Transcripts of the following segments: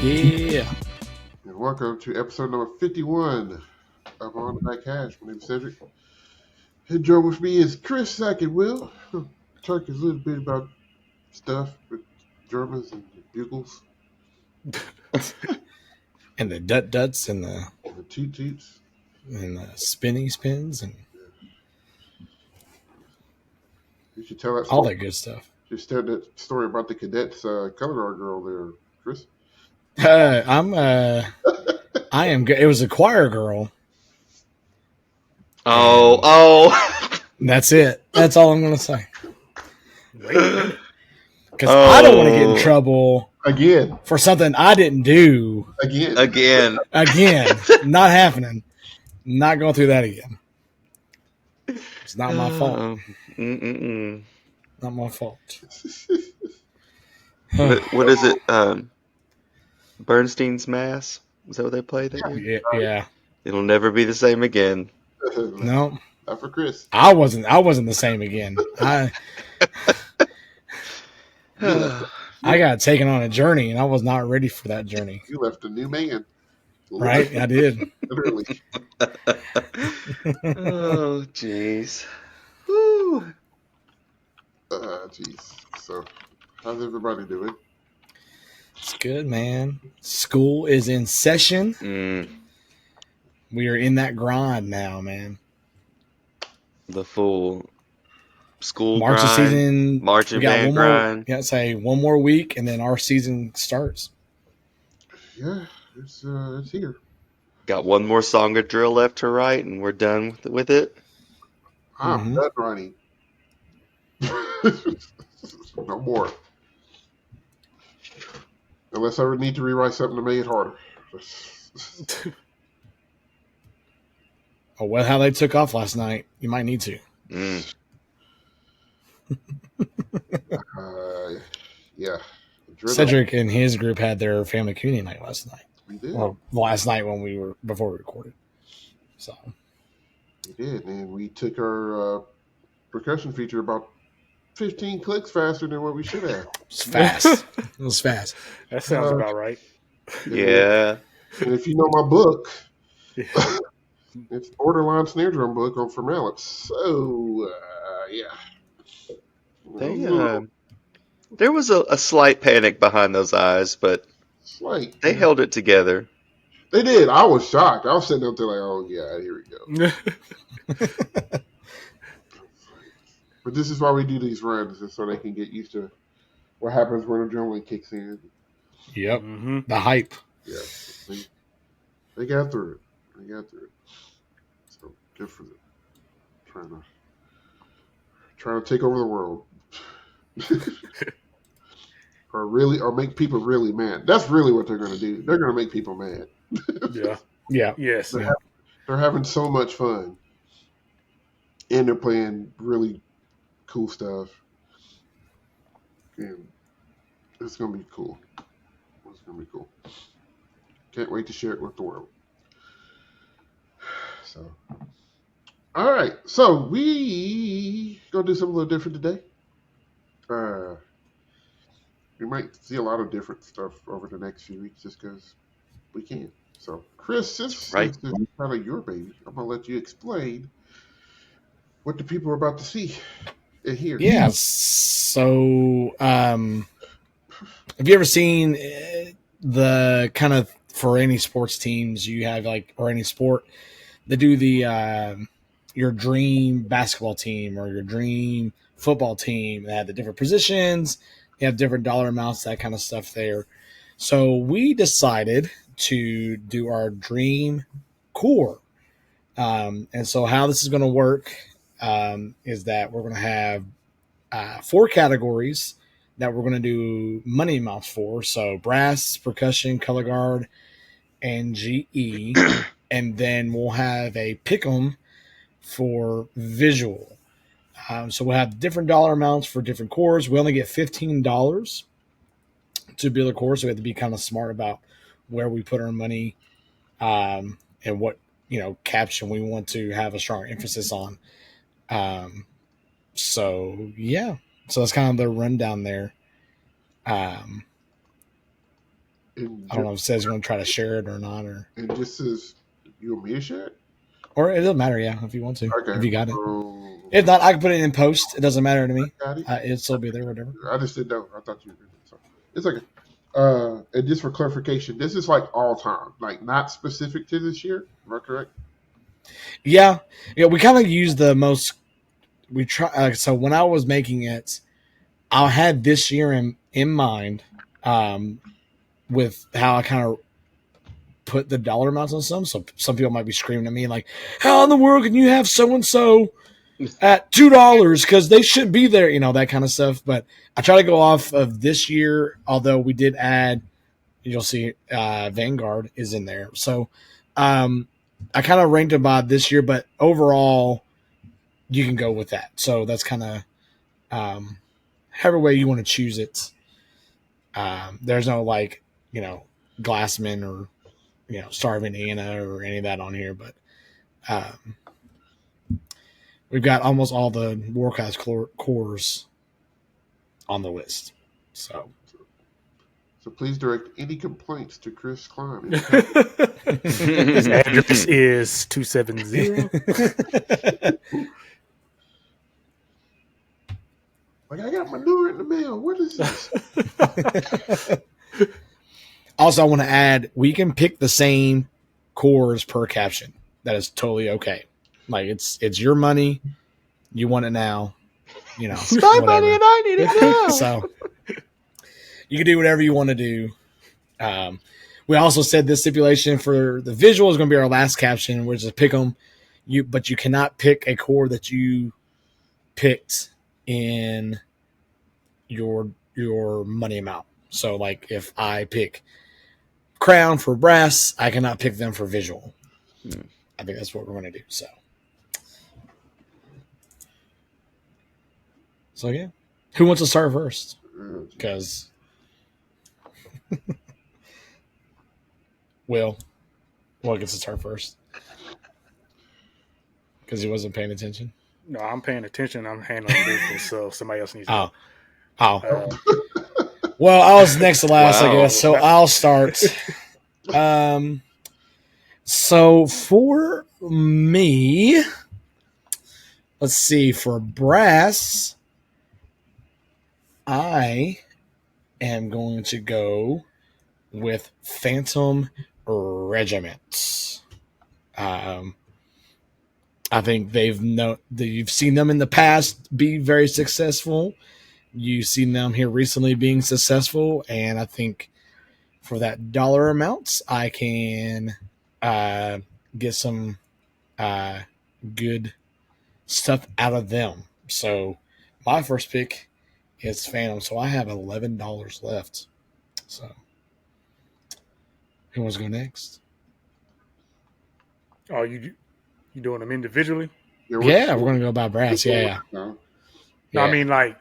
Yeah. And welcome to episode number 51 of On High Cash. My name is Cedric. And joined with me is Chris, Zach, and Will. We'll talk a little bit about stuff with Germans and bugles And the duts and the and the toot-toots. spinny spins and You should tell that all story. that good stuff. You should tell that story about the cadets color guard girl there, Chris. I am good. It was a choir girl. Oh. That's it. That's all I'm going to say. Really? Because I don't want to get in trouble Again. for something I didn't do. Again. Not happening. Not going through that again. It's not my fault. Not my fault. What is it? Bernstein's Mass? Is that what they played? Yeah. It'll never be the same again. No. Not for Chris. I wasn't the same again. I got taken on a journey, and I was not ready for that journey. You left a new man. Right? I did. Literally. Oh, jeez. Woo. Jeez. So, how's everybody doing? It's good, man. School is in session. We are in that grind now, man. The full school Marching grind, season. marching band grind. Yeah, say one more week, and then our season starts. Yeah, it's here. Got one more song of drill left to write, and we're done with it. I'm done writing. No more. Unless I would need to rewrite something to make it harder. Oh, well, how they took off last night. You might need to. Yeah. Cedric and his group had their family community night last night. We did. Well, last night before we recorded. So we did, and we took our percussion feature about 15 clicks faster than what we should have. It's fast. It was fast. That sounds about right. Yeah. And if you know my book, it's borderline snare drum book on Formalits. So, yeah. There was a slight panic behind those eyes, but they held it together. They did. I was shocked. I was sitting up there like, oh, yeah, here we go. But this is why we do these runs, is so they can get used to what happens when adrenaline kicks in. Yep. The hype. Yeah. They got through it. So good for them. Trying to take over the world. or make people really mad. That's really what they're going to do. They're going to make people mad. Yeah. Yes. They're having so much fun. And they're playing really cool stuff. And it's going to be cool. Can't wait to share it with the world. So, all right. So we going to do something a little different today. We might see a lot of different stuff over the next few weeks just because we can. So, Chris, this is kind of your baby. I'm going to let you explain what the people are about to see and hear. Yeah. So, have you ever seen the kind of, for any sports teams you have, or any sport, they do the your dream basketball team or your dream football team? They have the different positions. You have different dollar amounts, that kind of stuff there. So we decided to do our dream core. And so how this is going to work is that we're going to have 4 categories that we're going to do money amounts for. So brass, percussion, color guard, and GE. And then we'll have a pick'em for visual. So we'll have different dollar amounts for different cores. We only get $15 to build a core, so we have to be kind of smart about where we put our money and what caption we want to have a strong emphasis on. So that's kind of the rundown there. And I don't know if it says you want to try to share it or not, and just says you want me to share it, or it doesn't matter. Yeah, if you want to, okay. if you got it. If not, I can put it in post. It doesn't matter to me. Got it. It'll still be there, whatever. I just didn't know. I thought you were. So it's okay. And just for clarification, this is like all time, like not specific to this year. Am I correct? Yeah. We kind of use the most. We try. So when I was making it, I had this year in mind, with how I kind of put the dollar amounts on some. So some people might be screaming at me like, "How in the world can you have so and so at $2 because they shouldn't be there?" That kind of stuff. But I try to go off of this year, although we did add. You'll see Vanguard is in there. So I kind of ranked them by this year, but overall, you can go with that. So that's kind of however way you want to choose it. There's no Glassman or Starving Anna or any of that on here, but we've got almost all the Warcast cores on the list. So please direct any complaints to Chris Klein. His address is 270. Like, I got manure in the mail. What is this? Also, I want to add, we can pick the same cores per caption. That is totally okay. Like, it's your money. You want it now. It's my money and I need it now. So you can do whatever you want to do. We also said this stipulation for the visual is going to be our last caption. We're just pick them. But you cannot pick a core that you picked in your money amount. So, like, if I pick Crown for brass, I cannot pick them for visual. I think that's what we're going to do. So yeah. Who wants to start first? Because Will gets to start first. Because he wasn't paying attention. No, I'm paying attention. I'm handling business, so somebody else needs to. Well, I was next to last, I guess, so I'll start. So for me, let's see, for brass, I am going to go with Phantom Regiment. I think you've seen them in the past be very successful. You've seen them here recently being successful, and I think for that dollar amount, I can get some good stuff out of them. So my first pick is Phantom, so I have $11 left. So who wants to go next? Oh, you doing them individually? Yeah, we're going to go by brass. Yeah. No, I mean, like,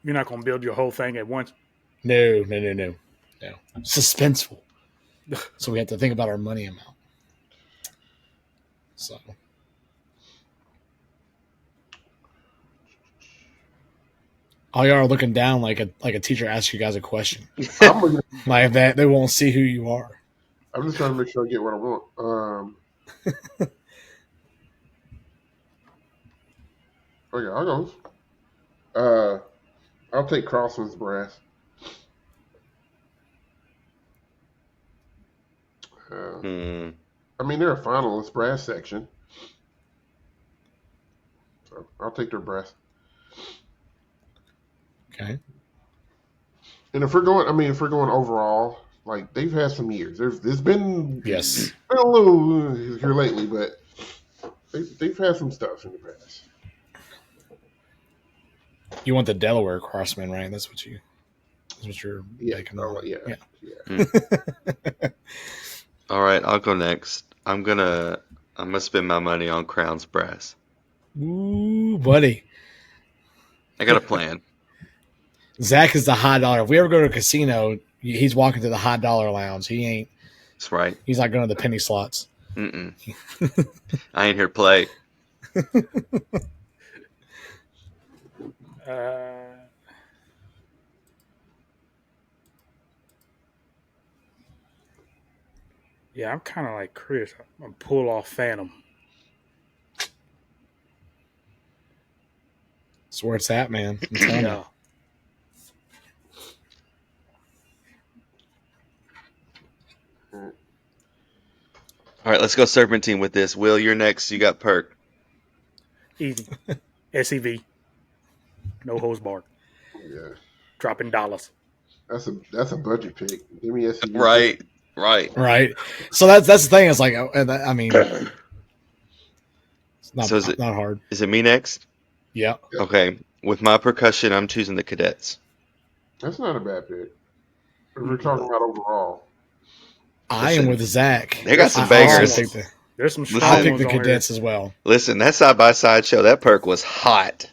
you're not going to build your whole thing at once? No. Suspenseful. So we have to think about our money amount. So. All y'all are looking down like a teacher asks you guys a question. Like that, they won't see who you are. I'm just trying to make sure I get what I want. Okay, I'll go. I'll take Crossman's brass. I mean, they're a finalist brass section, so I'll take their brass. Okay. And if we're going overall, like, they've had some years. There's been been a little here lately, but they've had some stuff in the past. You want the Delaware Crossman, right? That's what you're making. Yeah. All right, I'll go next. I'm gonna spend my money on Crown's brass. Ooh, buddy. I got a plan. Zach is the high dollar. If we ever go to a casino, he's walking to the high dollar lounge. He ain't. That's right. He's not going to the penny slots. I ain't here to play. Yeah, I'm kind of like Chris. I'm pull off Phantom. That's where it's at, man. I'm telling you. All right, let's go Serpentine with this. Will, you're next. You got Perk. Easy. SEV. No hose barred. Yeah. Dropping dollars. That's a budget pick. Give me SEV. Right. So that's the thing. It's like, I mean, it's not, not hard. Is it me next? Yeah. Okay. With my percussion, I'm choosing the Cadets. That's not a bad pick. We're talking about overall. I am with Zach. They got some bangers. There's some strong I'll pick ones the on Cadets here. as well. Listen, that side-by-side show, that Perk was hot.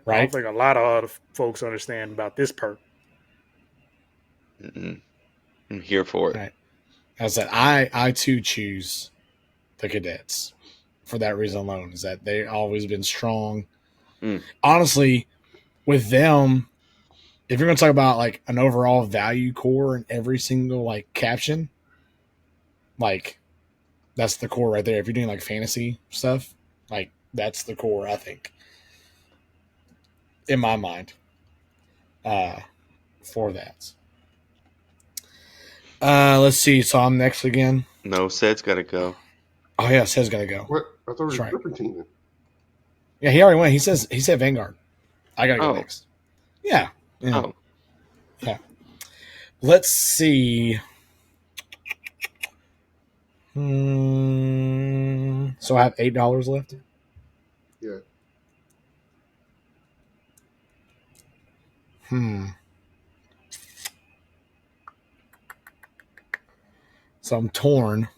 Right? I don't think a lot of other folks understand about this Perk. I'm here for it. Right. As I said, I too choose the Cadets for that reason alone. Is that they've always been strong. Honestly, with them, if you're going to talk about like an overall value core in every single like caption, like that's the core right there. If you're doing like fantasy stuff, like that's the core, I think, in my mind, for that. Let's see. So I'm next again. No, Sed's got to go. Oh yeah, Sed's got to go. What? I thought it was Serpentine. Yeah, he already went. He said Vanguard. I gotta go next. Yeah. Oh. Yeah. Let's see. So I have $8 left. Yeah. So I'm torn.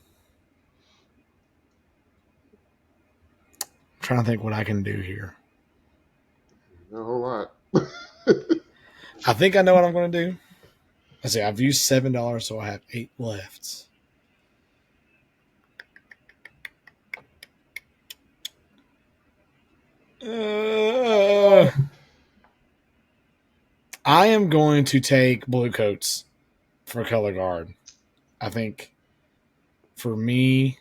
I'm trying to think what I can do here. Not a whole lot. I think I know what I'm going to do. Let's see. I've used $7, so I have 8 left. I am going to take Blue Coats for color guard. I think for me,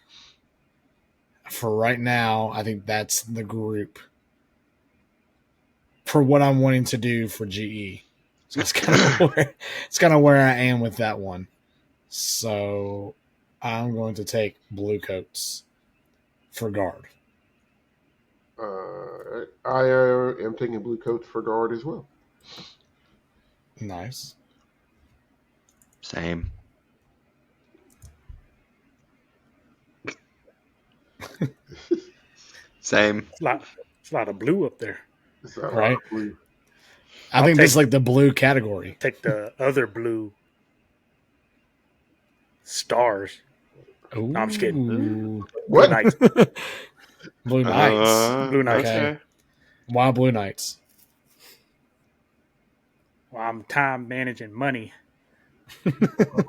for right now, I think that's the group for what I'm wanting to do for GE. So it's kind of where I am with that one. So I'm going to take Blue Coats for guard. I am taking Blue Coats for guard as well. Nice. Same. Same. It's a lot of blue up there. Right? I think this is like the blue category. Take the other blue stars. Ooh. No, I'm just kidding. What? Blue Knights. Blue Knights. Blue Knights. Okay. Why Blue Knights? Well, I'm time managing money.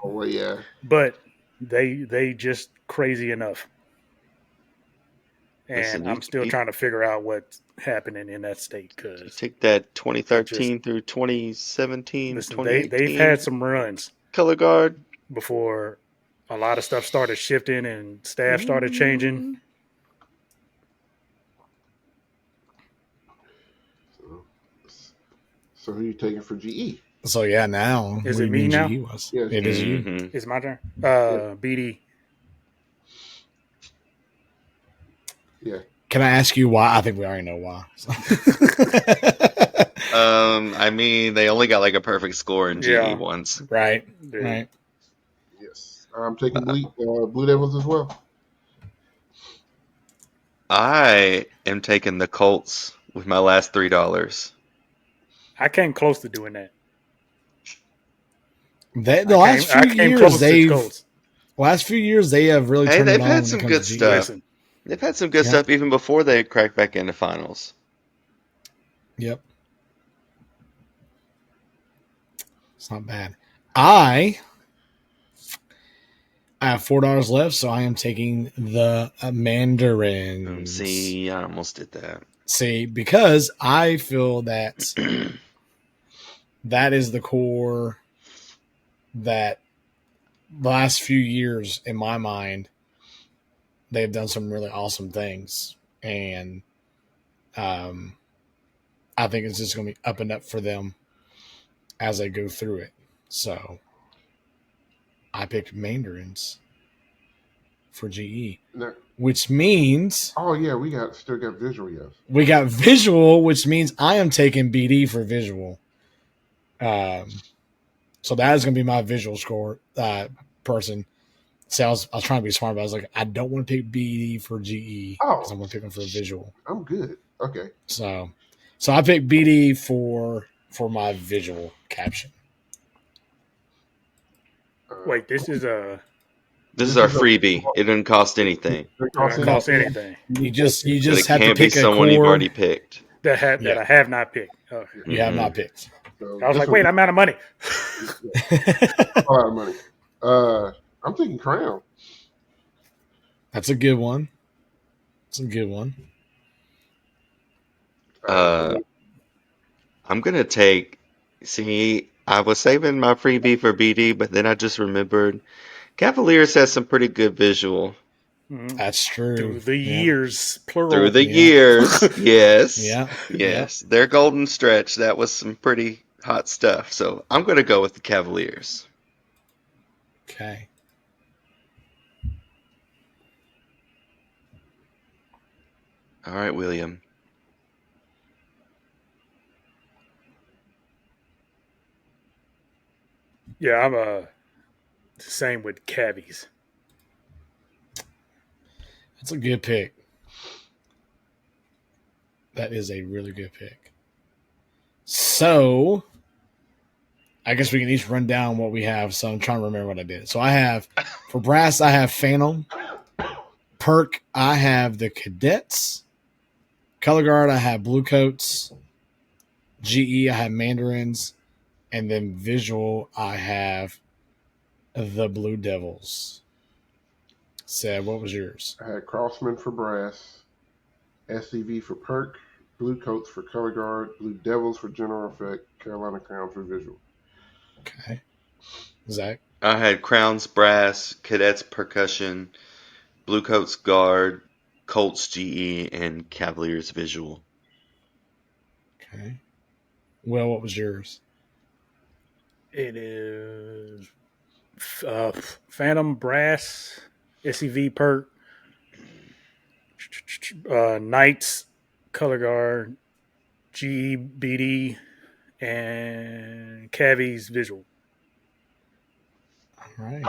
Oh, yeah. But they just crazy enough. And listen, I'm still trying to figure out what's happening in that state. Because take that 2013 through 2017, listen, they've had some runs. Color guard. Before a lot of stuff started shifting and staff started changing. So who are you taking for GE? So yeah, now is it me now? Yes. Yes. It is you. It's my turn. BD. Yeah. Can I ask you why? I think we already know why. I mean, they only got like a perfect score in GE once. Right. Yeah. Right. Yes. I'm taking Blue Devils as well. I am taking the Colts with my last $3. I came close to doing that. The last few years they have really turned they've it on. Had some good stuff. They've had some good stuff even before they cracked back into finals. Yep. It's not bad. I have $4 left, so I am taking the Mandarins. See, I almost did that. See, because I feel that that is the core that the last few years, in my mind, they've done some really awesome things, and I think it's just going to be up and up for them as they go through it. So I picked Mandarins for GE, which means we still got visual. Yes, we got visual, which means I am taking BD for visual. So that is going to be my visual score person. See, I was trying to be smart, but I was like, I don't want to pick BD for GE because I'm going to pick them for visual. I'm good. Okay. So I picked BD for my visual caption. Wait, this is our freebie. It didn't cost anything. It doesn't cost anything. You just have to pick a someone you've already picked. That I have not picked. Oh. You have not picked. So I was like, wait, I'm out of money. I'm out of money. I'm thinking Crown. That's a good one. I'm going to take... See, I was saving my freebie for BD, but then I just remembered Cavaliers has some pretty good visual. That's true. Through the years, plural. Through the years, yes. Yeah. Yes. Their golden stretch, that was some pretty hot stuff. So I'm going to go with the Cavaliers. Okay. All right, William. Yeah, I'm the same with Cavies. That's a good pick. That is a really good pick. So, I guess we can each run down what we have. So I'm trying to remember what I did. So I have, for brass, I have Phantom. Perk, I have the Cadets. Color Guard, I have Blue Coats. GE, I have Mandarins. And then visual, I have the Blue Devils. Seb, what was yours? I had Crossman for brass, SCV for perk, Blue Coats for color guard, Blue Devils for general effect, Carolina Crown for visual. Okay. Zach? I had Crowns brass, Cadets percussion, Blue Coats guard, Colts GE, and Cavaliers visual. Okay. Well, what was yours? It is Phantom brass, SCV perk, Knights color guard, GE BD, and Cavies visual. All right.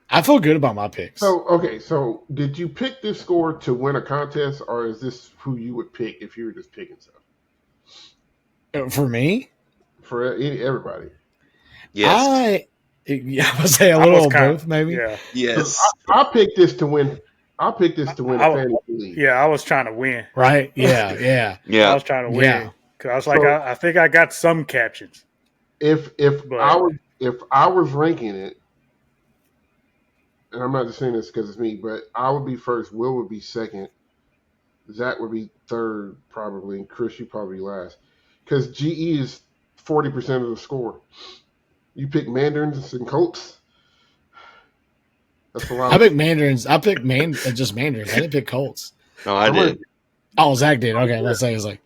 I feel good about my picks. So did you pick this score to win a contest, or is this who you would pick if you were just picking stuff? For me? For everybody. Yes. I would say a little of both, maybe. Yeah. Yes. I picked this to win. I picked this to win a fantasy league. Yeah, I was trying to win. Right? Yeah. Yeah. I was trying to win because I was like, I think I got some captions. If I was ranking it, and I'm not just saying this because it's me, but I would be first. Will would be second. Zach would be third, probably, and Chris, you probably last. Because GE is 40% of the score. You pick Mandarins and Colts. That's a lot. I picked Mandarins. I picked just Mandarins. I didn't pick Colts. No, I did. Oh, Zach did. Okay, let's say it's like.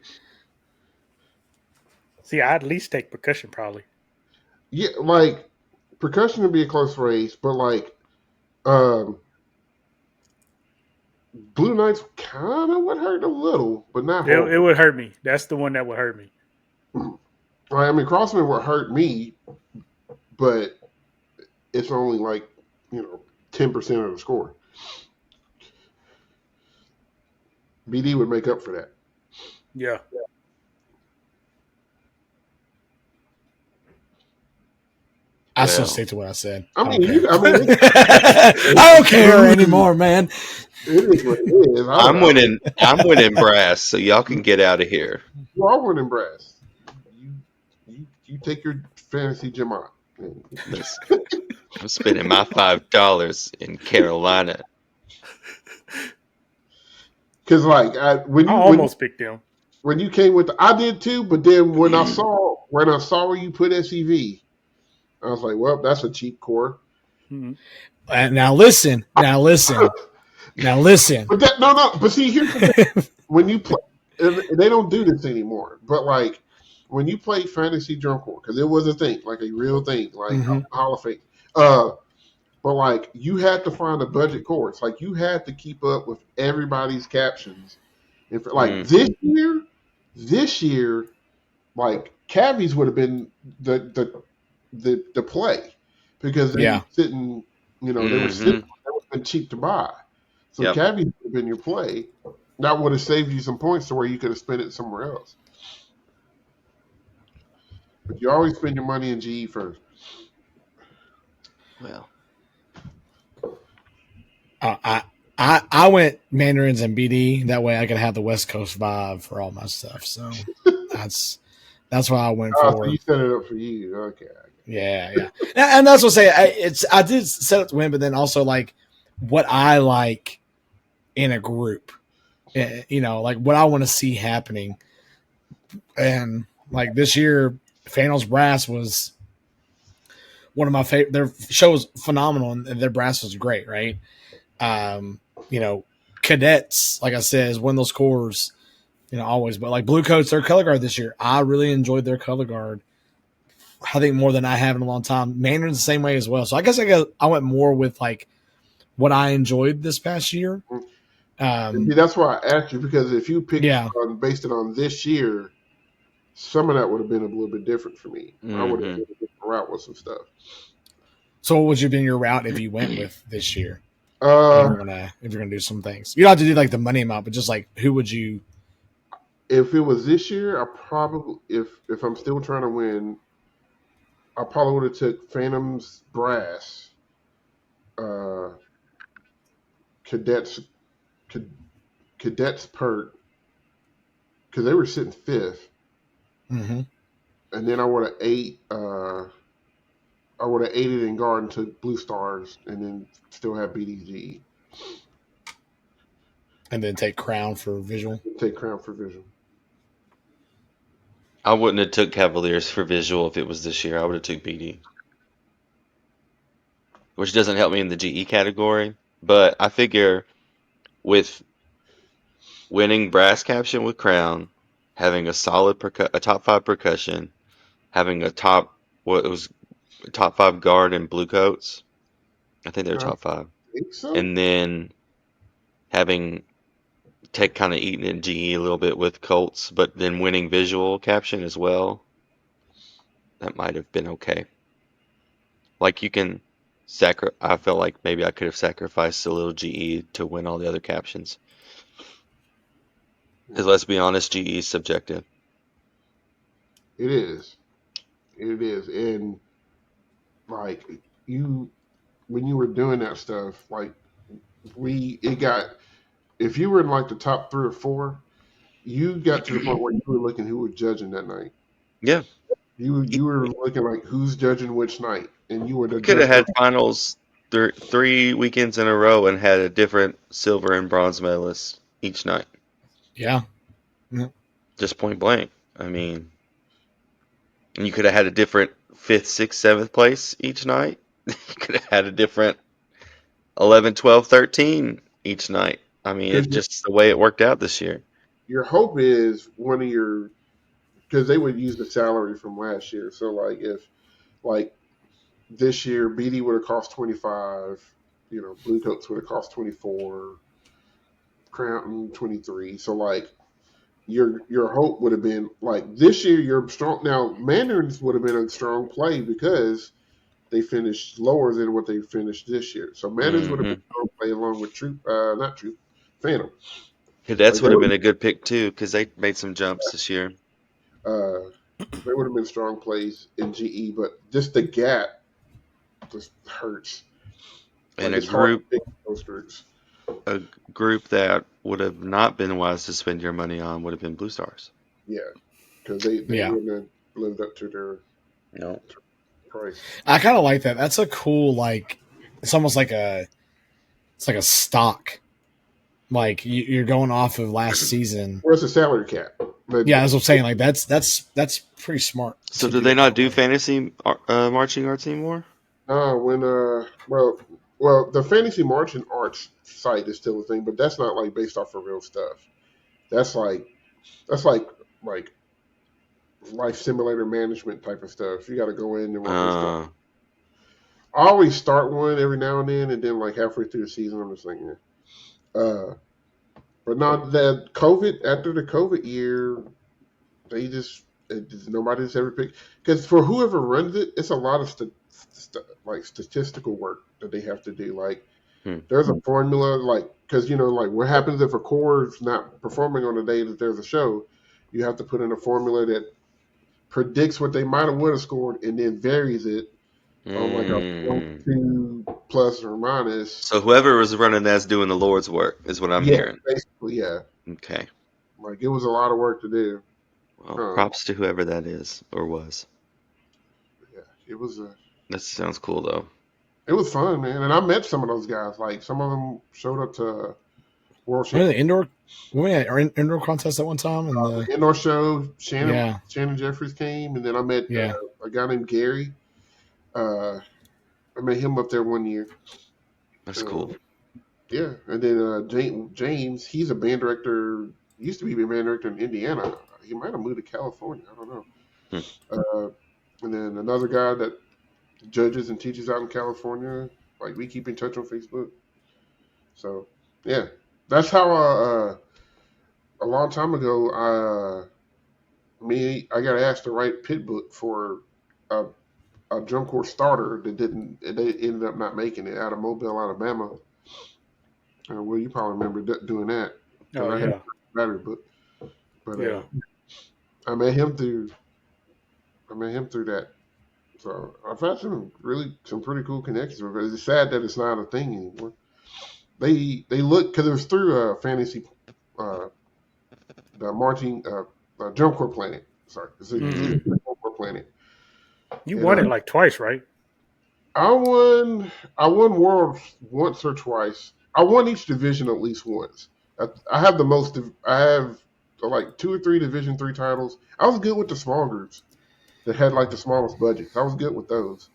See, I'd at least take percussion probably. Yeah, like percussion would be a close race, but like Blue Knights kind of would hurt a little, but not. It would hurt me. That's the one that would hurt me. I mean, Crossman would hurt me, but it's only like 10% of the score. BD would make up for that. Yeah. I still stick to what I said. I mean, I don't care anymore, man. It is what it is. I'm winning brass, so y'all can get out of here. You are winning brass. You take your fantasy gem out. I'm spending my $5 in Carolina. Because when you almost picked them. When you came with I did too, but then when I saw you put SEV, I was like, well, that's a cheap core. Now listen. But see, here's the thing. When you play, and they don't do this anymore, but like when you play fantasy drum corps, because it was a thing, like a real thing, like Hall of Fame. But like you had to find a budget course. Like you had to keep up with everybody's captions. And for, like this year, like cavies would have been the play because they were sitting, they were sitting. They would have been cheap to buy. So cavies would have been your play. That would have saved you some points to where you could have spent it somewhere else. But you always spend your money in GE first. Well, I went Mandarins and BD. That way I could have the West Coast vibe for all my stuff. So that's what I went for. So you set it up for you. Okay. Yeah. And that's what I say. I did set up to win, but then also like what I like in a group, like what I want to see happening. And like this year, Fanel's Brass was one of my favorite. Their show was phenomenal and their brass was great, right? Cadets, like I said, is one of those cores, always. But like Blue Coats, their color guard this year, I really enjoyed their color guard. I think more than I have in a long time. Mandarin's the same way as well. So I guess I went more with like what I enjoyed this past year. That's why I asked you, because if you picked based it on this year, some of that would have been a little bit different for me. I would have been a different route with some stuff. So what would you have been your route if you went with this year? If you're gonna do some things, you don't have to do like the money amount, but just like who would you? If it was this year, I probably if I'm still trying to win, I probably would have took Phantom's Brass, Cadets Pert, because they were sitting fifth, and then I would have ate it in guard and took Blue Stars, and then still have BDG. And then take Crown for visual. I wouldn't have took Cavaliers for visual if it was this year. I would have took BD, which doesn't help me in the GE category. But I figure with winning brass caption with Crown, having a solid a top 5 percussion, having a top 5 guard in Blue Coats. I think they're top 5. I think so. And then having kind of eating in GE a little bit with Colts, but then winning visual caption as well. That might have been okay. Like you can I felt like maybe I could have sacrificed a little GE to win all the other captions. Because let's be honest, GE is subjective. It is. And like when you were doing that stuff, like if you were in like the top 3 or 4, you got to the point where you were looking who was judging that night. Yeah. You were looking like who's judging which night, and you were the could have had finals 3 weekends in a row and had a different silver and bronze medalist each night. Yeah. Just point blank. I mean, you could have had a different 5th, 6th, 7th place each night. You could have had a different 11, 12, 13 each night. I mean, it's just the way it worked out this year. Your hope is because they would use the salary from last year. So like if this year BD would have cost 25, Blue Coats would have cost 24, Crown 23. So like your hope would have been like this year you're strong. Now Mandarins would have been a strong play because they finished lower than what they finished this year. So Mandarins would have been a strong play along with Phantom. Cadets would have been a good pick too because they made some jumps this year. They would have been strong plays in GE, but just the gap just hurts. And like a group that would have not been wise to spend your money on would have been Blue Stars. Yeah, because they wouldn't have lived up to their price. I kind of like that. That's a cool it's almost like it's like a stock. Like you're going off of last season. Where's the salary cap? Yeah, that's what I'm saying. Like that's pretty smart. So do they not do fantasy marching arts anymore? Well, the fantasy marching arts site is still a thing, but that's not like based off of real stuff. That's like like life simulator management type of stuff. You got to go in and work with stuff. I always start one every now and then like halfway through the season, I'm just like, yeah. But not that COVID, after the COVID year, nobody's ever picked, because for whoever runs it, it's a lot of statistical work that they have to do. Like there's a formula, like, because like what happens if a core is not performing on the day that there's a show, you have to put in a formula that predicts what they might have would have scored and then varies it on like a 2 plus or minus. So whoever was running that's doing the Lord's work is what I'm hearing. Basically, yeah. Okay. Like it was a lot of work to do. Well, props to whoever that is or was. Yeah, it was. That sounds cool though. It was fun, man, and I met some of those guys. Like some of them showed up to World Championship. Indoor. We had our indoor contest at one time, and the indoor show. Shannon Jeffries came, and then I met a guy named Gary. I met him up there one year. That's cool. Yeah, and then James, he's a band director. Used to be a band director in Indiana. He might have moved to California. I don't know. And then another guy that judges and teaches out in California. Like we keep in touch on Facebook. So yeah, that's how. A long time ago, I got asked to write pit book for a drum corps starter that they ended up not making it, out of Mobile, Alabama. Well, you probably remember doing that. Oh, I yeah. had a battery book. But yeah. I met him through that. So I've had some pretty cool connections with it. It's sad that it's not a thing anymore. They look, because it was through fantasy, the marching drum corps planet. Sorry, it's a drum corps planet. You won it like twice, right? I won Worlds once or twice. I won each division at least once. I have the most. I have like 2 or 3 Division 3 titles. I was good with the small groups that had like the smallest budgets. I was good with those.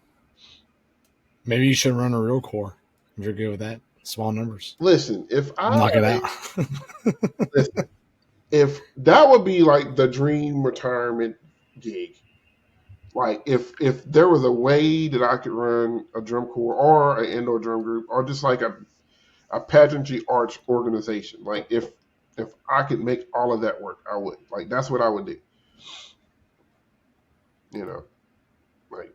Maybe you should run a real core if you're good with that. Small numbers. Listen, if I knock it out. Listen, if that would be like the dream retirement gig. Like if there was a way that I could run a drum corps or an indoor drum group or just like a pageantry arts organization, like if I could make all of that work, I would. Like that's what I would do. Like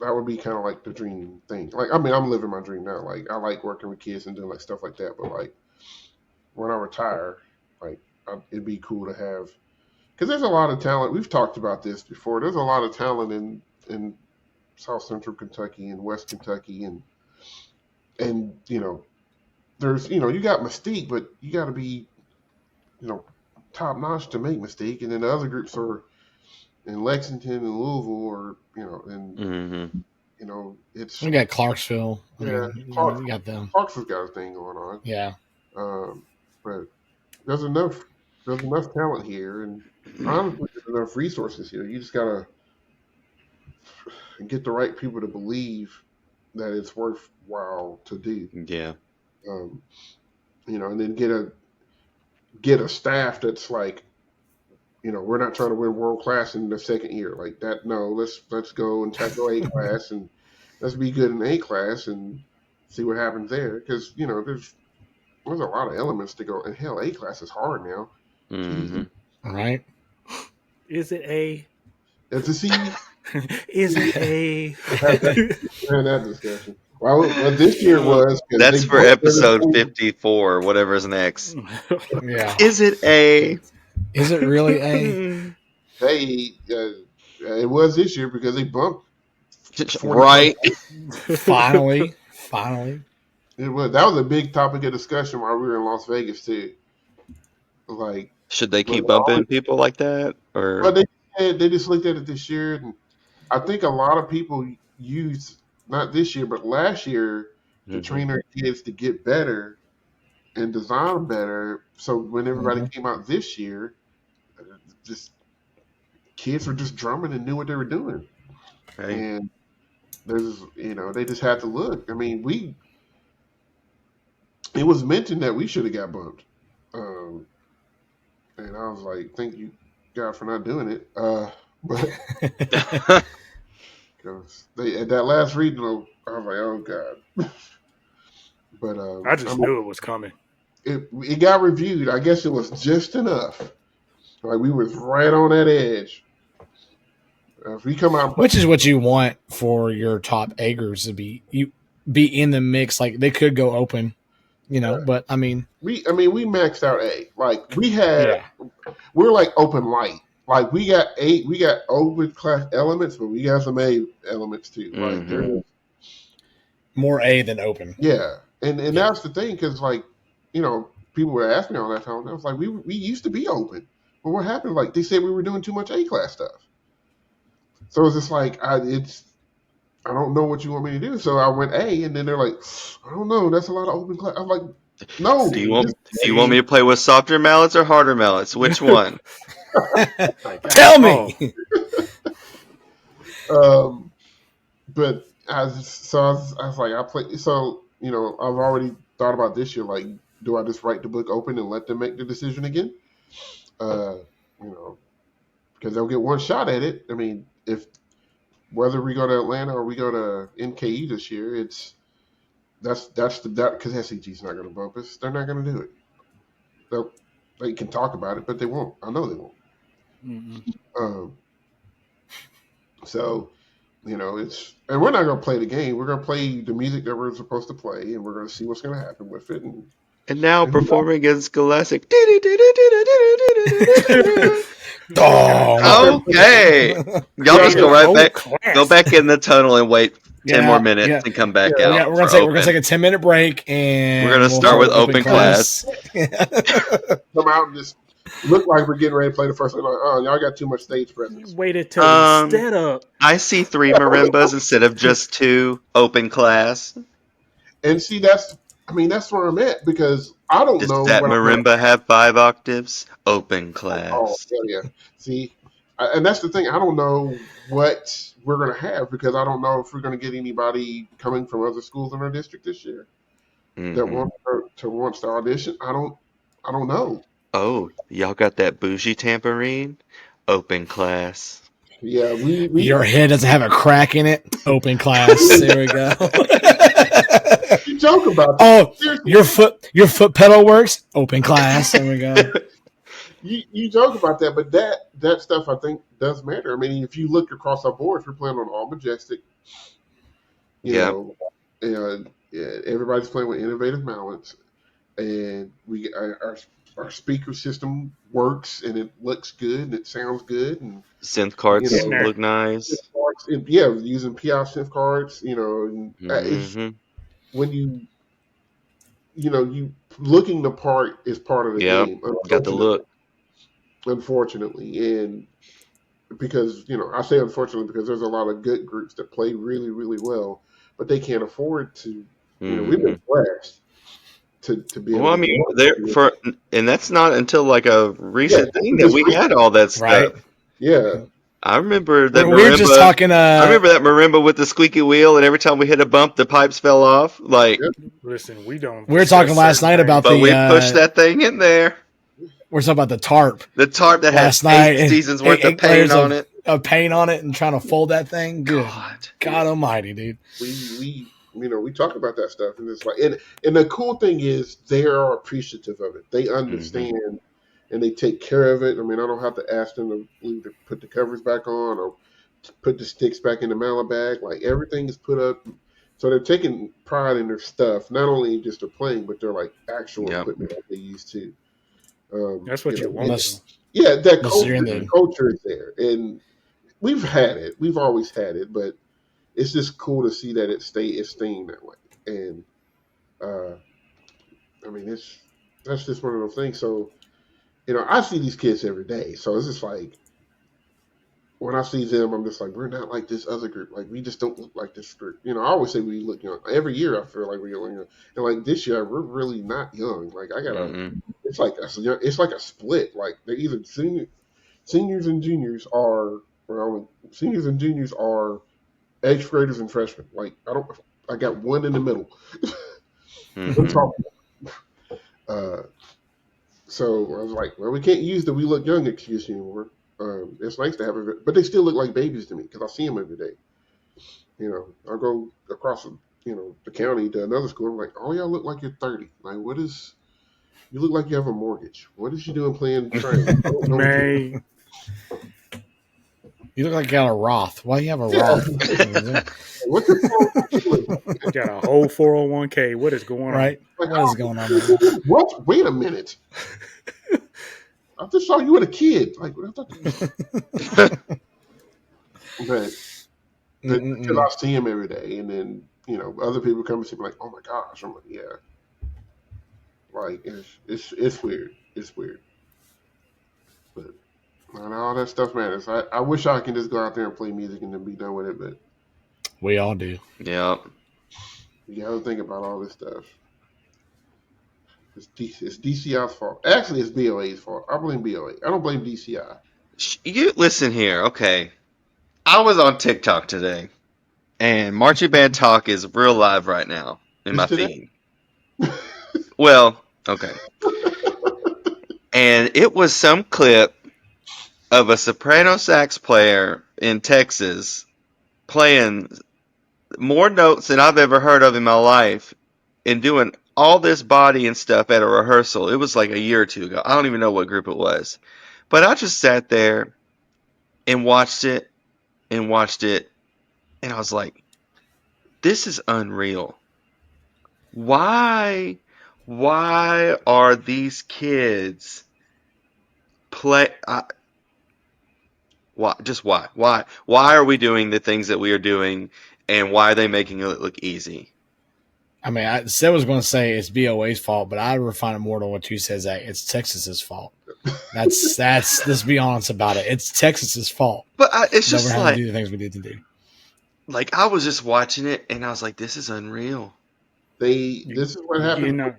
that would be kind of like the dream thing. Like I mean, I'm living my dream now. Like I like working with kids and doing like stuff like that. But like when I retire, like it'd be cool to have. Because there's a lot of talent. We've talked about this before. There's a lot of talent in South Central Kentucky and West Kentucky, and there's you got Mystique, but you got to be top notch to make Mystique, and then the other groups are in Lexington and Louisville, or it's we got Clarksville. You got them. Clarksville's got a thing going on. Yeah, but there's enough talent here, and honestly, there's enough resources here. You just gotta get the right people to believe that it's worthwhile to do. Yeah. And then get a staff that's like, we're not trying to win world class in the second year like that. No, let's go and tackle A class and let's be good in A class and see what happens there. Because there's a lot of elements to go. And hell, A class is hard now. All right. Is it A? It's a C. Is it A? We're in that discussion. Well, this year was. That's for episode 54, whatever's next. Yeah. Is it A? Is it really A? It was this year because they bumped. Right. Finally. It was. That was a big topic of discussion while we were in Las Vegas too. Like, should they keep bumping people like that, or? Well, they just looked at it this year, and I think a lot of people used not this year but last year to train their kids to get better and design better. So when everybody came out this year, just kids were just drumming and knew what they were doing. Right. And there's, they just had to look. I mean, it was mentioned that we should have got bumped. And I was like, thank you, God, for not doing it. But at that last regional, I was like, oh God. But I just knew it was coming. It got reviewed. I guess it was just enough. Like we was right on that edge. If we come out, which is what you want for your top eggers to be in the mix. Like they could go open, but I mean, we maxed out A. Like we're like open light. Like we got open class elements, but we got some A elements too. Like there's more A than open. Yeah, and that's the thing, because like people were asking me all that time. I was like, we used to be open, but what happened? Like they said we were doing too much A class stuff. So it's just like I don't know what you want me to do. So I went A, and then they're like, I don't know, that's a lot of open class. I'm like, no. Do you want me to play with softer mallets or harder mallets? Which one? Tell me. But I was like, I play. So I've already thought about this year. Like, do I just write the book open and let them make the decision again? Because they'll get one shot at it. I mean, whether we go to Atlanta or we go to NKE this year, that's because SCG's not going to bump us. They're not going to do it. They can talk about it, but they won't. I know they won't. Mm-hmm. So, and we're not going to play the game. We're going to play the music that we're supposed to play, and we're going to see what's going to happen with it. And now performing against Scholastic. Okay. Y'all just go right back. Go back in the tunnel and wait 10 more minutes and come back out. We're gonna take a 10-minute break, and we're gonna start with open class. Come out and just look like we're getting ready to play the first one. Like, oh, y'all got too much stage presence. Waited till instead of. I see 3 marimbas instead of just 2 open class. And see, that's where I'm at, because I don't know. Does that marimba have 5 octaves? Open class. Oh, yeah. See, and that's the thing. I don't know what we're going to have, because I don't know if we're going to get anybody coming from other schools in our district this year that wants to audition. I don't know. Oh, y'all got that bougie tambourine? Open class. Yeah, your head doesn't have a crack in it. Open class. There we go. You joke about that. Oh, your foot pedal works. Open class. There we go. You joke about that, but that stuff I think does matter. I mean, if you look across our boards, we're playing on all Majestic. You know, and everybody's playing with innovative mallets, and our speaker system works, and it looks good, and it sounds good, and synth cards look nice. Using PI synth cards, and it's, when you looking the part is part of the game. Got the look. Unfortunately, and because I say unfortunately because there's a lot of good groups that play really, really well, but they can't afford to. We've been blessed to be. Well, and that's not until like a recent thing that we had all that stuff. Right? Yeah. I remember that we were just talking. I remember that marimba with the squeaky wheel, and every time we hit a bump, the pipes fell off. Like, listen, we don't. We were talking last night about but we pushed that thing in there. We're talking about the tarp. The tarp that has 8 seasons worth of paint on it. Of paint on it, and trying to fold that thing. Good God Almighty, dude. We talk about that stuff, and it's like, and the cool thing is they are appreciative of it. They understand, and they take care of it. I mean, I don't have to ask them to put the covers back on or put the sticks back in the mallet bag. Like, everything is put up. So they're taking pride in their stuff, not only just their playing, but their like actual equipment that they use too. That's what you want. Yeah, that culture is there, and we've had it. We've always had it, but it's just cool to see that it's staying that way. And I mean, that's just one of those things. So, I see these kids every day, so it's just like when I see them, I'm just like, we're not like this other group. Like, we just don't look like this group. I always say we look young. Every year I feel like we're young, and like this year we're really not young. Like, I gotta. It's like a split. Like, they're either junior. seniors and juniors are eighth graders and freshmen. Like I got one in the middle. So I was like, well, we can't use the "we look young" excuse anymore. It's nice to have it, but they still look like babies to me because I see them every day. I go across the county to another school. I'm like, oh, y'all look like you're 30. Like, what is? You look like you have a mortgage. What is you doing playing train? Man, you look like you got a Roth. Why do you have a Roth? What's the got a whole 401k. What is going right? on? What is going on? Right? What? Wait a minute. I just saw you with a kid. Like, I thought but because I see him every day, and then other people come and see me like, oh my gosh. I'm like, yeah. Like it's weird. It's weird. But all that stuff matters. I wish I can just go out there and play music and then be done with it, but we all do. Yeah. You got to think about all this stuff. It's DCI's fault. Actually, it's BOA's fault. I blame BOA. I don't blame DCI. You listen here, okay. I was on TikTok today, and Marching Band Talk is real live right now in my feed. Well, okay. And it was some clip of a soprano sax player in Texas playing more notes than I've ever heard of in my life and doing all this body and stuff at a rehearsal. It was like a year or two ago. I don't even know what group it was. But I just sat there and watched it, and I was like, this is unreal. Why are these kids why are we doing the things that we are doing, and why are they making it look easy? I mean, Seth was going to say it's BOA's fault, but I refine it more to what you said, Zach. It's Texas's fault. That's let's be honest about it. It's Texas's fault. But it's just like to do the things we need to do. Like, I was just watching it, and I was like, this is unreal. This is what happened.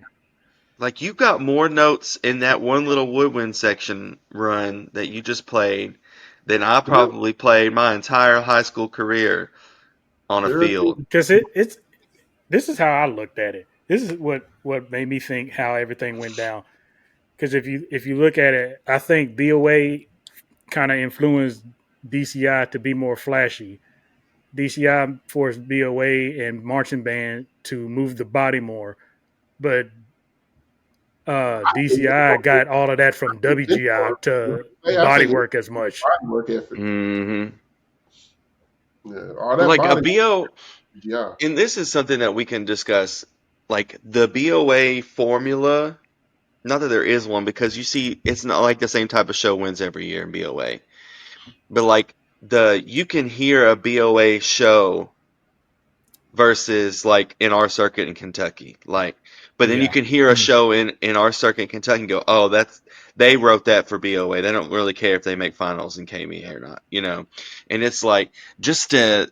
Like, you got more notes in that one little woodwind section run that you just played than I probably played my entire high school career on a field. Because this is how I looked at it. This is what made me think how everything went down. Because if you look at it, I think BOA kind of influenced DCI to be more flashy. DCI forced BOA and marching band to move the body more, but DCI got all of that from WGI to body work as much. Body work effort. Mm-hmm. Yeah, all that like body a BO, yeah. And this is something that we can discuss. Like, the BOA formula, not that there is one, because you see, it's not like the same type of show wins every year in BOA. But like, you can hear a BOA show versus like in our circuit in Kentucky. Like, but then you can hear a show in our circuit in Kentucky and go, oh, they wrote that for BOA. They don't really care if they make finals in KME or not, And it's like, just to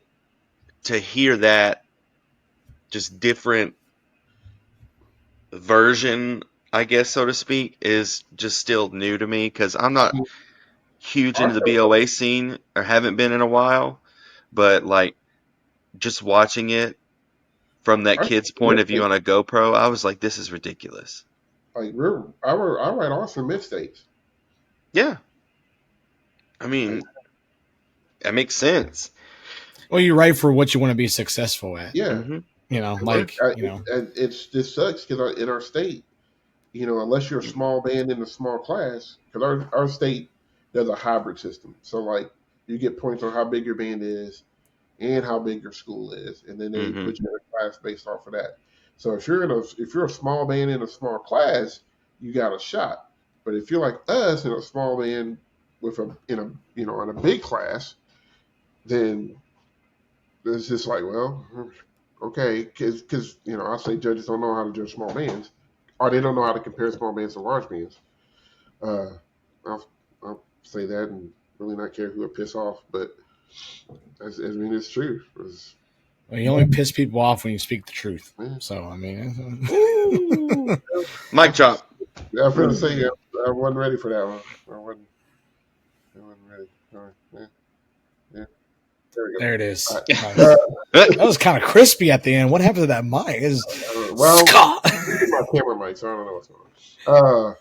hear that just different version, I guess, so to speak, is just still new to me, because I'm not huge into the BOA scene, or haven't been in a while, but like, just watching it from that kid's point of view on a GoPro, I was like, this is ridiculous. Like, I write awesome mistakes. Yeah. I mean, that makes sense. Well, you write for what you want to be successful at. Yeah. Mm-hmm. This sucks because in our state, unless you're a small band in a small class, because our state does a hybrid system. So, like, you get points on how big your band is and how big your school is, and then they put you in a class based off of that. So if you're a small band in a small class, you got a shot. But if you're like us in a small band in a big class, then it's just like, well, okay, because I say judges don't know how to judge small bands, or they don't know how to compare small bands to large bands. I'll say that and really not care who it piss off, but it's true. Well, you only piss people off when you speak the truth. So, I mean, mic drop. I was going to say I wasn't ready for that one. I wasn't. There it is. Right. Nice. That was kind of crispy at the end. What happened to that mic? Well, Scott! it's my camera mic, so I don't know what's going on.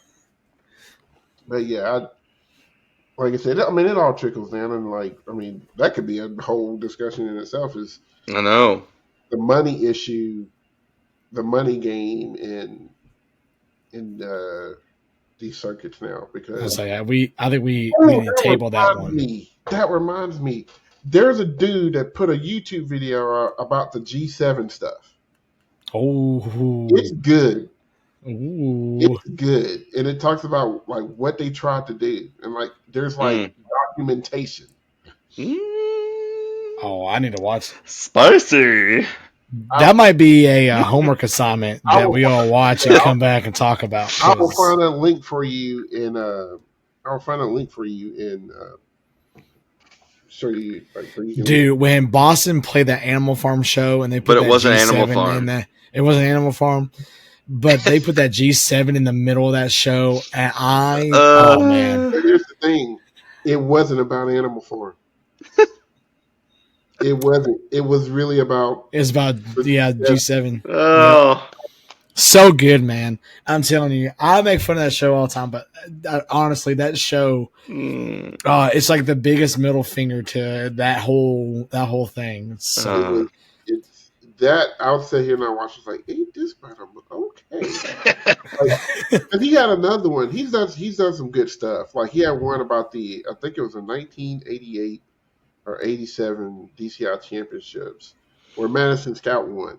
But yeah, like I said, I mean, it all trickles down, and that could be a whole discussion in itself. Is I know the money issue, the money game in these circuits now? Because I think we need to table that one. That reminds me, there's a dude that put a YouTube video out about the G7 stuff. Oh, It's good. Ooh. It's good, and it talks about like what they tried to do, and like there's like documentation. Oh, I need to watch. Spicy. That might be a homework assignment that we all watch and come back and talk about. I will find a link for you in. Show you, like, so you can Dude, when Boston played that Animal Farm show and they put But it that wasn't G7 Animal Farm. in that, it wasn't Animal Farm, but they put that G7 in the middle of that show, and oh man, But here's the thing: it wasn't about Animal Farm. It wasn't. It was really about. it's about G7. Oh. Yep. So good, man. I'm telling you, I make fun of that show all the time, but honestly, that show, it's like the biggest middle finger to that whole thing. So It's that I'll sit here and I watch. It's like, ain't this bad? I'm okay. And he had another one. He's done some good stuff. Like he had one about I think it was a 1988 or 87 DCI championships where Madison Scout won.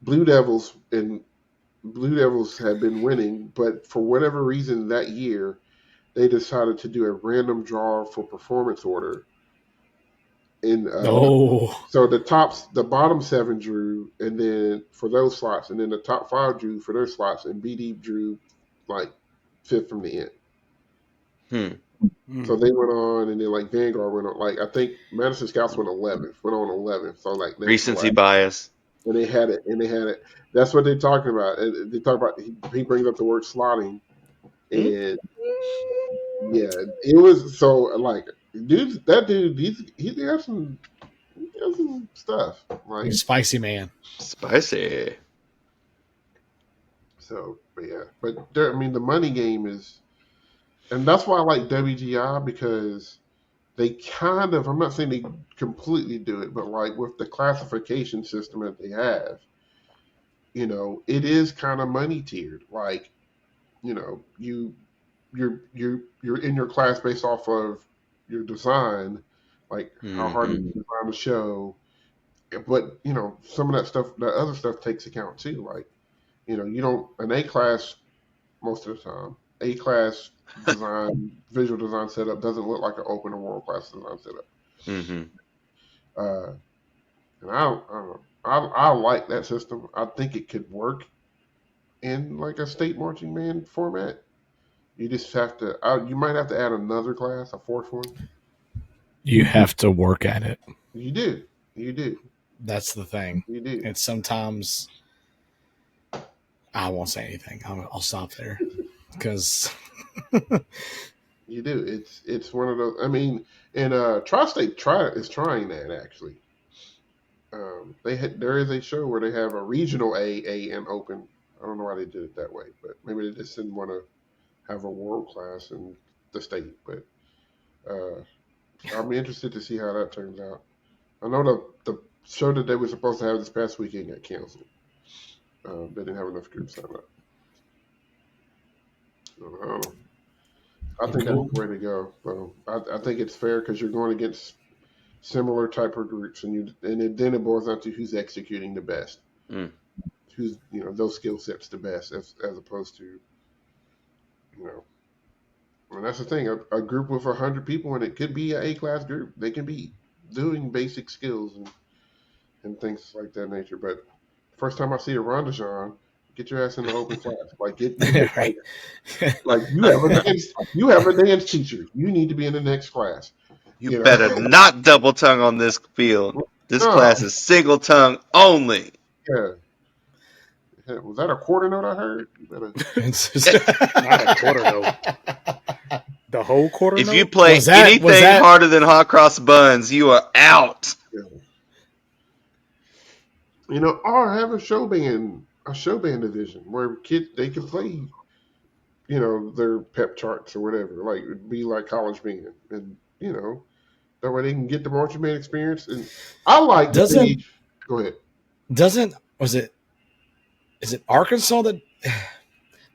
Blue Devils had been winning, but for whatever reason that year, they decided to do a random draw for performance order. So the bottom 7 drew, and then for those slots, and then the top 5 drew for their slots, and BD drew like 5th from the end. So they went on, and then like Vanguard went on. Like I think Madison Scouts went on 11th. So like recency bias. And they had it. That's what they're talking about. They talk about. He brings up the word slotting, and yeah, it was so like, dude. That dude, he has some stuff. Like spicy man, spicy. So, but yeah, but there, I mean, the money game is, and that's why I like WGI because they kind of. I'm not saying they completely do it, but like with the classification system that they have, you know, it is kind of money tiered. Like, you know, you're in your class based off of your design, like how hard you design the show. But you know, some of that stuff, that other stuff takes account too. Like, you know, you don't an A class most of the time. A class design, visual design setup doesn't look like an open or world class design setup. And I don't know. I like that system. I think it could work in like a state marching band format. You just have to. You might have to add another class, a 4th one. You have to work at it. You do. That's the thing. You do. And sometimes I won't say anything. I'll stop there because you do. It's one of those. I mean, and Tri-State is trying that actually. There is a show where they have a regional A, and open. I don't know why they did it that way, but maybe they just didn't want to have a world class in the state. But I'll be interested to see how that turns out. I know the show that they were supposed to have this past weekend got canceled. They didn't have enough groups sign up. I think that's the way to go. So I think it's fair because you're going against similar type of groups, and then it boils down to who's executing the best, who's those skill sets the best, as opposed to and that's the thing. A group with 100 people, and it could be an A-class group. They can be doing basic skills and things like that nature. But first time I see a Rondajon, get your ass in the open class. Like right. Like you have a dance teacher. You need to be in the next class. You better not double tongue on this field. This class is single tongue only. Yeah. Was that a quarter note I heard? You better... Not a quarter note. The whole quarter If note? you play Was that- anything was that- harder than hot cross buns, you are out. You know, or have a show band division where kids they can play, you know, their pep charts or whatever. Like it'd be like college band, and you know, that way they can get the marching band experience. And I like to Doesn't- see. Go ahead. Is it Arkansas that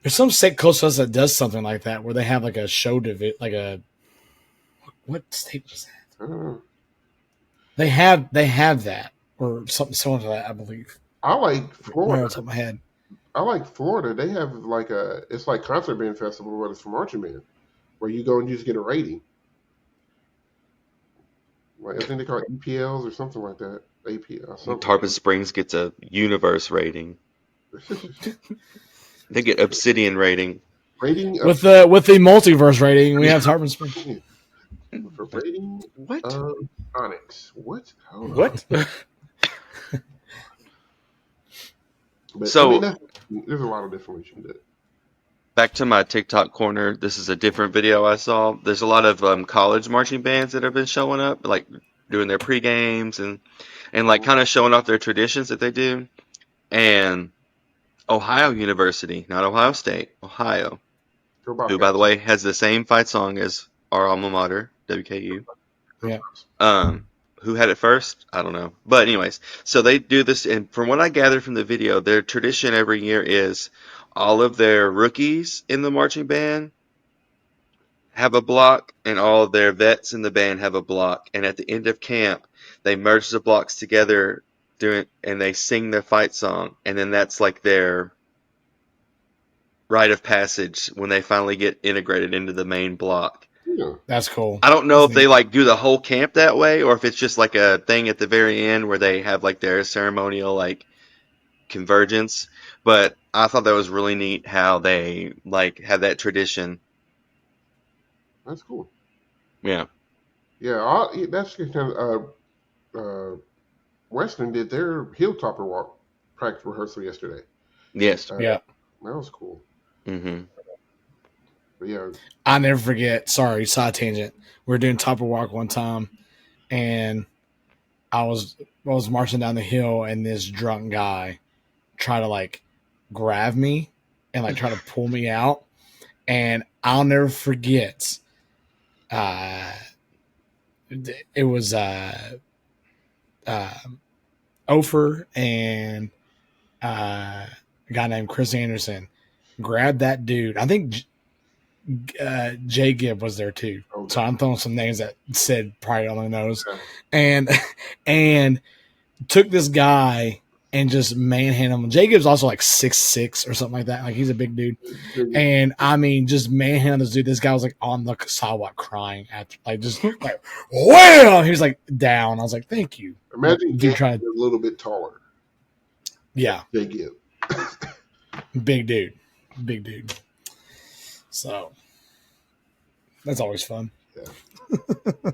there's some state close to us that does something like that where they have like a show like a what state was that? I don't know. They have that or something similar to that, I believe. I like Right Florida. on top of my head. I like Florida. They have like it's like concert band festival, but it's for marching band, where you go and you just get a rating. Like I think they call it EPLs or something like that. APL. Something. Tarpon Springs gets a universe rating. They get Obsidian rating. Rating With the multiverse rating, we have Tarpon Springs. with a rating What? of Onyx. What? Hold on. What? But, So- I mean, there's a lot of different ways you can do it. Back to my TikTok corner. This is a different video I saw. There's a lot of college marching bands that have been showing up, like doing their pre-games and like kind of showing off their traditions that they do. And Ohio University, not Ohio State, Ohio, Go who, by the way, has the same fight song as our alma mater, WKU. Yeah. Who had it first? I don't know. But anyways, so they do this, and from what I gathered from the video, their tradition every year is all of their rookies in the marching band have a block, and all of their vets in the band have a block. And at the end of camp, they merge the blocks together and they sing their fight song, and then that's like their rite of passage when they finally get integrated into the main block. Yeah. That's cool. I don't know That's if they like do the whole camp that way, or if it's just like a thing at the very end where they have like their ceremonial like convergence. But I thought that was really neat how they like have that tradition. That's cool. Yeah. Yeah, that's kind of Western did their Hilltopper walk practice rehearsal yesterday. Yes. Yeah. That was cool. Mm-hmm. But yeah, I never forget. Sorry, side tangent. We were doing Topper Walk one time, and I was marching down the hill, and this drunk guy tried to like grab me and like try to pull me out, and I'll never forget. It was Ofer and a guy named Chris Anderson grabbed that dude. I think Jay Gibb was there too. Okay. So I'm throwing some names that said probably on the nose. Okay. And took this guy and just manhandled him. Jay Gibb's also like 6'6" or something like that. Like he's a big dude. And I mean, just manhandled this dude. This guy was like on the sidewalk crying after, like just like wham. He was like down. I was like, thank you. Imagine Dude getting a little bit taller. Yeah, They give. big dude. So that's always fun. Yeah.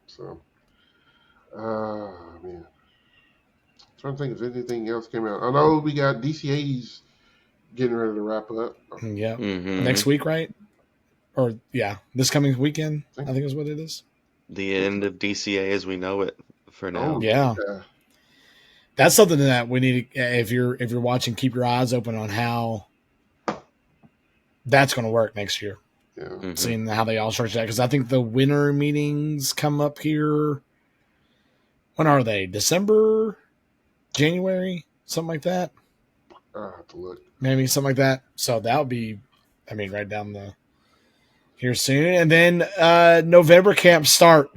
So, man. Trying to think if anything else came out. I know we got DCA's getting ready to wrap up. Yeah, Mm-hmm. next week, right? Or yeah, this coming weekend. I think is what it is. The end of DCA as we know it for now. Oh, Yeah. That's something that we need. If you're watching, keep your eyes open on how that's going to work next year. Yeah. Mhm. Seeing how they all structure that, because I think the winter meetings come up here. When are they? December, January, something like that. I'll have to look. Maybe something like that. So that would be, I mean, right down the here soon, and then November camps start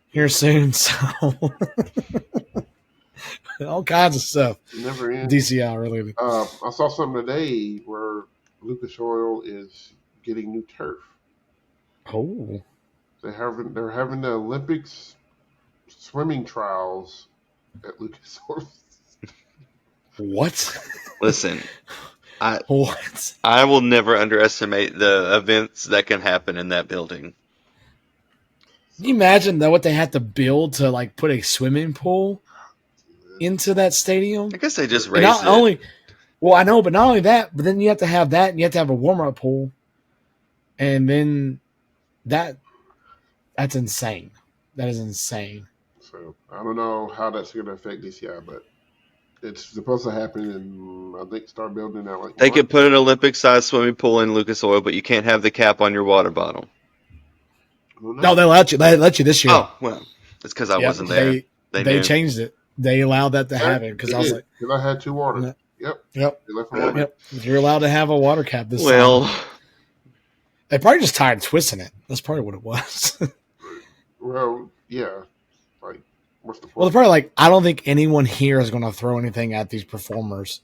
here soon. So all kinds of stuff. Never ends. DCI related. I saw something today where Lucas Oil is getting new turf. Oh, They're having the Olympics swimming trials at Lucas Oil. what? Listen, What? I will never underestimate the events that can happen in that building. Can you imagine though what they have to build to like put a swimming pool into that stadium? I guess they just And raised not it. only, well, I know, but not only that, but then you have to have that, and you have to have a warm up pool. And then that's insane. That is insane. So I don't know how that's going to affect DCI, but it's supposed to happen, and I think start building out like They March. could put an Olympic-sized swimming pool in Lucas Oil, but you can't have the cap on your water bottle. No, they let you. They let you this year. Oh, well, it's because I wasn't there. They changed it. They allowed that to happen because I was like, because I had 2 waters. Yep. Yep. They left them on. Yep. You're allowed to have a water cap this Well, time. They probably just tired of twisting it. That's probably what it was. Well, yeah. Like, what's the point? Well, they're probably like, I don't think anyone here is going to throw anything at these performers.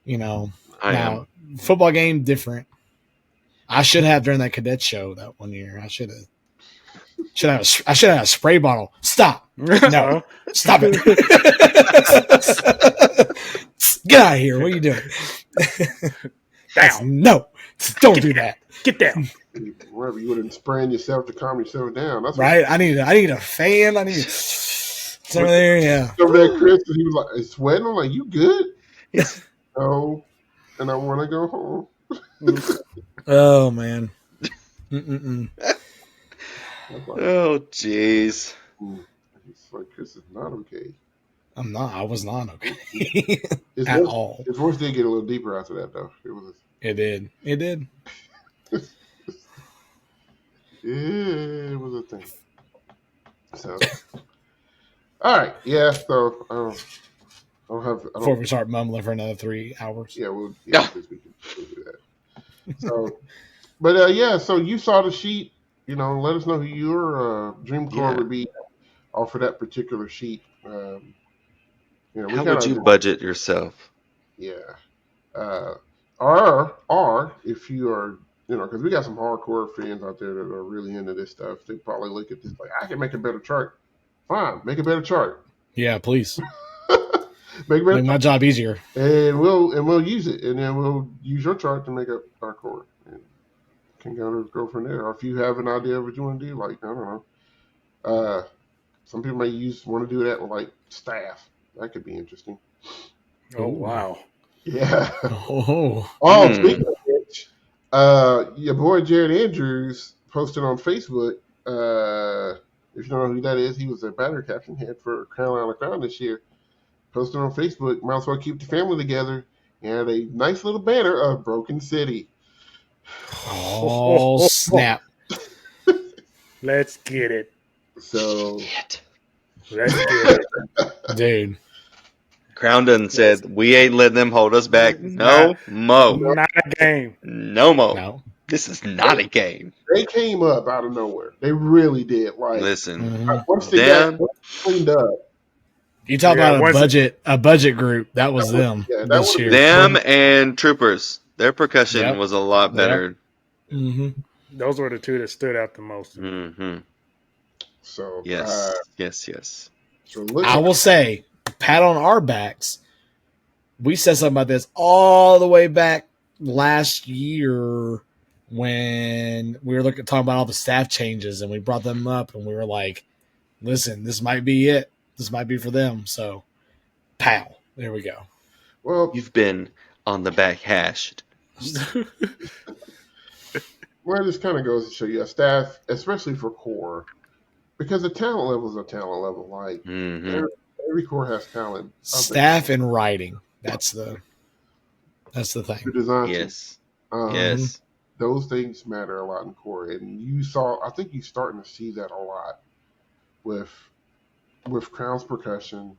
You know, I am. Football game different. I should have during that cadet show that one year. I should have. I should have a spray bottle. Stop. No. Stop it. Get out of here. What are you doing? Down. No. Don't do that. Get down. Wherever you wouldn't spraying yourself to calm yourself down. That's right. I need a fan. I need it's over there. Yeah. Over there, Chris, he was like, "It's sweating." I'm like, "You good?" No. And I want to go home. Oh man. Mm-mm-mm. Oh, jeez. It's like, Chris is not okay. I'm not. I was not okay At all. His voice did get a little deeper after that, though. It did. It did. Yeah, it was a thing. So, all right, yeah. So, I don't have. Before we start mumbling for another 3 hours. Yeah, we'll do that. So, but yeah. So you saw the sheet. You know, let us know who your dream core would be off of that particular sheet. You know, how would you budget yourself? Yeah. Or if you are, you know, because we got some hardcore fans out there that are really into this stuff. They probably look at this like, I can make a better chart. Fine, make a better chart. Yeah, please. make my job easier. And we'll use it, and then we'll use your chart to make up our core. And can kind of go from there. Or if you have an idea of what you want to do, like I don't know. Some people may want to do that with like staff. That could be interesting. Oh wow. Yeah. Oh. Speaking of which, your boy Jared Andrews posted on Facebook. If you don't know who that is, he was a battery captain head for Carolina Crown this year. Posted on Facebook, might as well keep the family together, and a nice little banner of Broken City. Oh snap! Let's get it. So let's get it, dude. Crown done said, we ain't letting them hold us back. No mo. Not a game. No mo. No. This is not a game. They came up out of nowhere. They really did. Like, listen, once they got cleaned up. You talk about a budget group. That was them this year. Them and Troopers. Their percussion was a lot better. Yep. Mm-hmm. Those were the two that stood out the most. Mm-hmm. So yes. So I will say, pat on our backs. We said something about this all the way back last year when we were talking about all the staff changes, and we brought them up, and we were like, "Listen, this might be it. This might be for them." So, pow, there we go. Well, you've been on the back hashed. Well, this kind of goes to show you a staff, especially for core, because the talent level is a talent level. Like every core has talent. Staff and writing. That's the thing. The design. Yes. Yes. Those things matter a lot in core, and I think you're starting to see that a lot with Crown's percussion,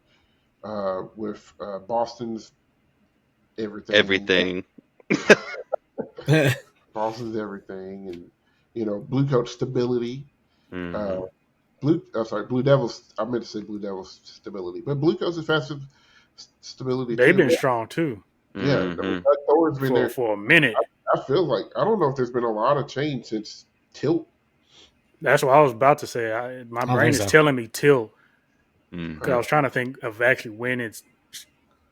with Boston's everything. Boston's everything, and Blue Coat stability. Blue Devils. I meant to say Blue Devils stability, but Blue Coat's offensive stability. They've been strong too. Yeah, Thor's been there for a minute. I feel like I don't know if there's been a lot of change since Tilt. That's what I was about to say. My brain is telling me Tilt. Because I was trying to think of actually when it's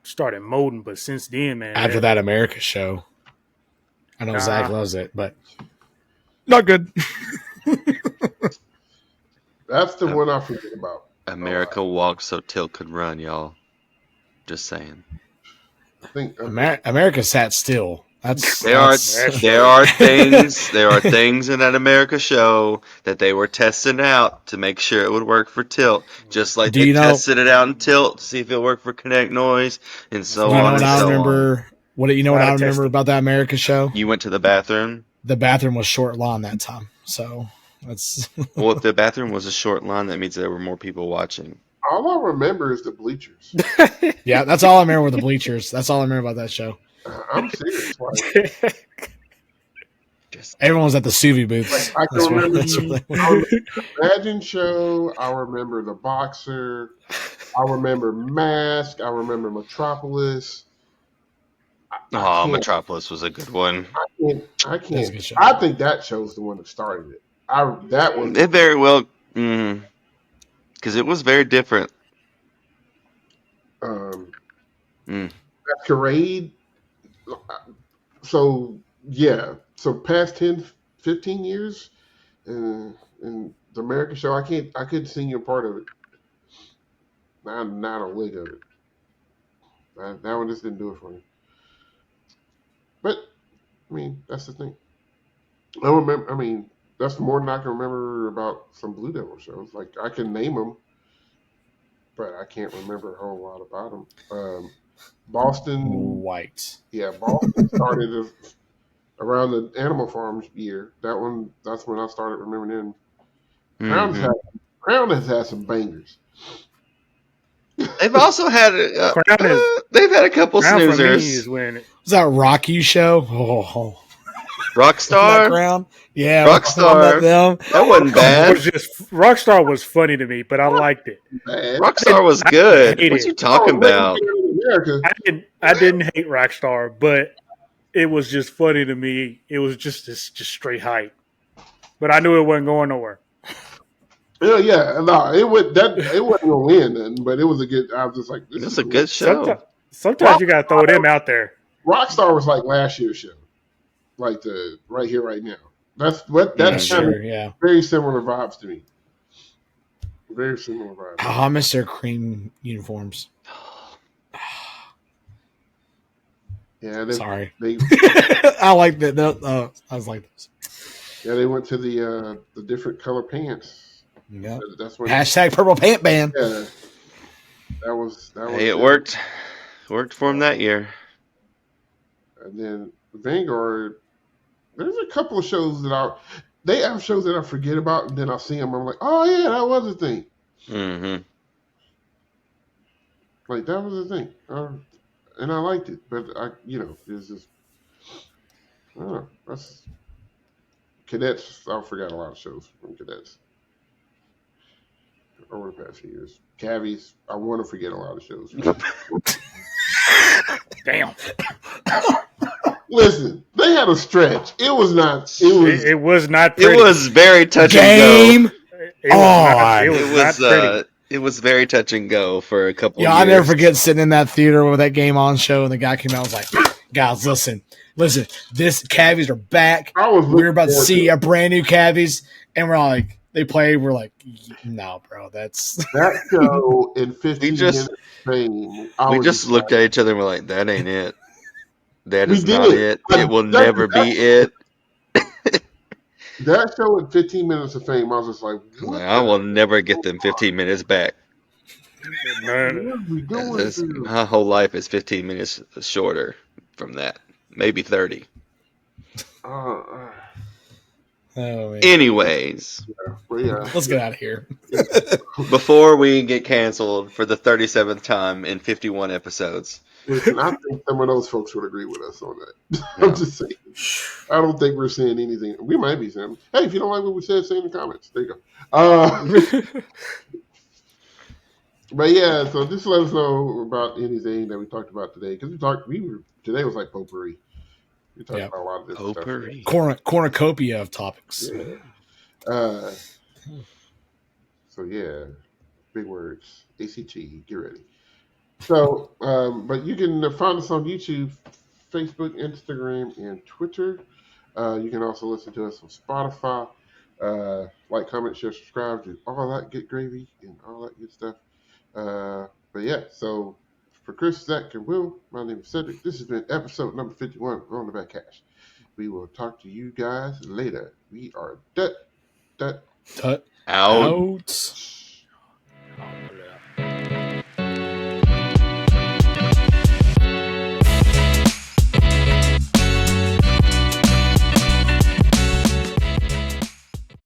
started molding, but since then, man. After that America show. I know Zach loves it, but not good. That's the one I forget about. America walked so Tilt could run, y'all. Just saying. I think America sat still. There are things in that America show that they were testing out to make sure it would work for Tilt, just like Do they you know? tested it out in Tilt to see if it worked for Connect Noise, and so Do you know on what and I so on. remember? What you know? What Lot I of remember testing. about that America show? You went to the bathroom. The bathroom was short lawn that time, so that's Well, if the bathroom was a short line, that means there were more people watching. All I remember is the bleachers. yeah. That's all I remember with the bleachers. That's all I remember about that show. I'm serious. Like, Just Everyone was at the Suvi booths. I can remember That's where they were. I remember the Imagine show. I remember the Boxer. I remember Mask. I remember Metropolis. I can't. Metropolis was a good one. I That was a can't. good show. I think that show's the one that started it. That was It very well, because it was very different. Masquerade. So yeah. So past 10, 15 years, and the American show. I couldn't sing you a part of it. Not a lick of it. That one just didn't do it for me. But I mean, that's the thing. I remember. I mean, that's more than I can remember about some Blue Devil shows. Like I can name them, but I can't remember a whole lot about them. Boston, White. yeah, Boston started around the Animal Farms year. That's when I started remembering them. Crown has had some bangers. They've also had they've had a couple Crown for me snoozers. is when Was that Rocky show? Oh, Rockstar, Crown. Yeah, Rockstar. That wasn't bad. Rockstar was funny to me, but I liked it. Bad. Rockstar was good. What you talking about? I didn't hate Rockstar, but it was just funny to me. It was just straight hype, but I knew it wasn't going nowhere. Yeah, no, it wasn't gonna win, nothing, but it was a good. I was just like, this is a good show. Sometimes you gotta throw them out there. Rockstar was like last year's show, like the Right Here, Right Now. That's very similar vibes to me. Very similar vibes. I miss their cream uniforms. Yeah, sorry. They I like that. I was like this. Yeah, they went to the different color pants. Yeah, that's what hashtag purple pant band. Yeah, that was. Hey, it worked. Worked for him that year. And then Vanguard, there's a couple of shows they have shows that I forget about, and then I'll see them. I'm like, oh yeah, that was a thing. Mm-hmm. Like that was a thing, and I liked it. But it's just, I don't know. That's Cadets. I forgot a lot of shows from Cadets over the past few years. Cavies. I want to forget a lot of shows. Damn. Listen, they had a stretch. It was not. It was not. Pretty. It was very touch and go. It was very touch and go for a couple. Yeah, of years. I never forget sitting in that theater with that Game On show, and the guy came out and was like, "Guys, listen, this Cavies are back. We're about to see a brand new Cavies," and we're all like, they played. We're like, "No, bro, that's that show in 15 minutes." We just looked at each other and we're like, "That ain't it. That is not it. It will never be it." That show in 15 Minutes of Fame, I was just like, I will never get them 15 minutes back. My whole life is 15 minutes shorter from that. Maybe 30. Anyways. Let's get out of here. Before we get canceled for the 37th time in 51 episodes. Listen, I think some of those folks would agree with us on that. I'm just saying. I don't think we're saying anything. We might be saying, hey, if you don't like what we said, say in the comments. There you go. But yeah, so just let us know about anything that we talked about today. Because today was like potpourri. We talked about a lot of this stuff. Cornucopia of topics. Yeah. So yeah, big words. ACT, get ready. So, but you can find us on YouTube, Facebook, Instagram, and Twitter. You can also listen to us on Spotify. Like, comment, share, subscribe, do all that good gravy and all that good stuff. But yeah, so For Chris, Zach, and Will, my name is Cedric. This has been episode number 51 of On the Back Cash. We will talk to you guys later. We are Tut out. out.